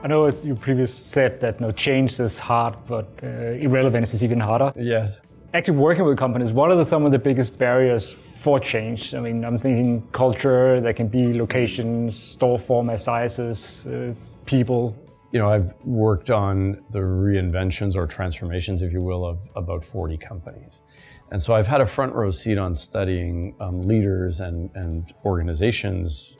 I know you previously said that change is hard, but irrelevance is even harder. Yes. Actually working with companies, what are some of the biggest barriers for change? I mean, I'm thinking culture, there can be locations, store format sizes, people. You know, I've worked on the reinventions or transformations, if you will, of about 40 companies. And so I've had a front row seat on studying leaders and organizations,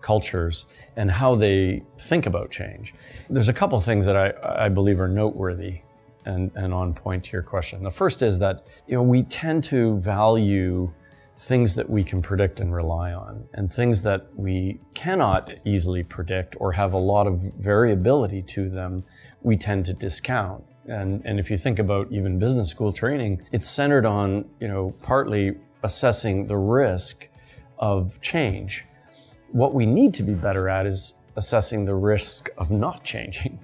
cultures, and how they think about change. There's a couple things that I believe are noteworthy and on point to your question. The first is that, you know, we tend to value things that we can predict and rely on, and things that we cannot easily predict or have a lot of variability to them, we tend to discount. And if you think about even business school training, it's centered on, you know, partly assessing the risk of change. What we need to be better at is assessing the risk of not changing.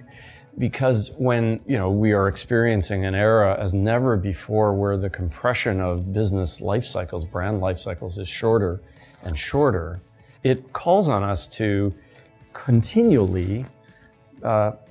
Because when, you know, we are experiencing an era as never before where the compression of business life cycles, brand life cycles, is shorter and shorter, it calls on us to continually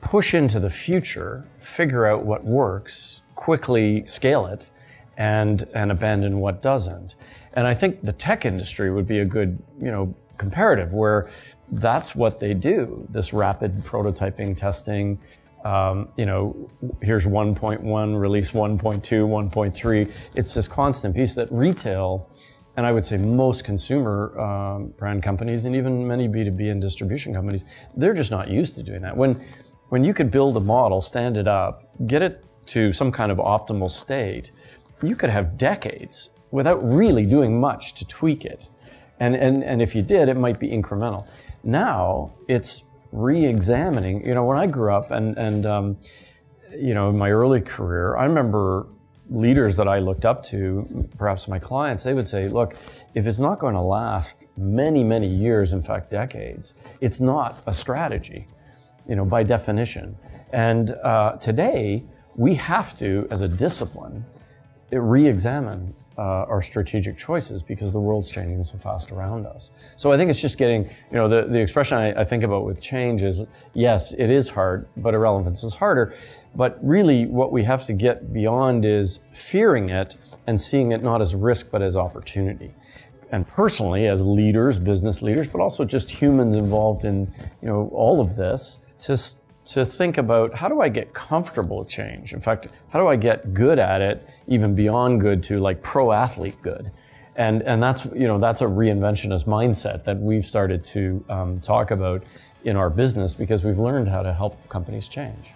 push into the future, figure out what works, quickly scale it, and abandon what doesn't. And I think the tech industry would be a good, you know, comparative where that's what they do, this rapid prototyping, testing. You know, here's 1.1, release 1.2, 1.3. It's this constant piece that retail, and I would say most consumer brand companies, and even many B2B and distribution companies, they're just not used to doing that. When you could build a model, stand it up, get it to some kind of optimal state, you could have decades without really doing much to tweak it. And if you did, it might be incremental. Now, it's re-examining. You know, when I grew up and you know, in my early career, I remember leaders that I looked up to, perhaps my clients, they would say, look, if it's not going to last many, many years, in fact, decades, it's not a strategy, you know, by definition. And today, we have to, as a discipline, re-examine our strategic choices because the world's changing so fast around us. So I think it's just getting, you know, the expression I think about with change is, yes, it is hard, but irrelevance is harder. But really what we have to get beyond is fearing it and seeing it not as risk, but as opportunity. And personally, as leaders, business leaders, but also just humans involved in, you know, all of this, to think about how do I get comfortable with change? In fact, how do I get good at it, even beyond good to like pro athlete good? And that's, you know, that's a reinventionist mindset that we've started to talk about in our business because we've learned how to help companies change.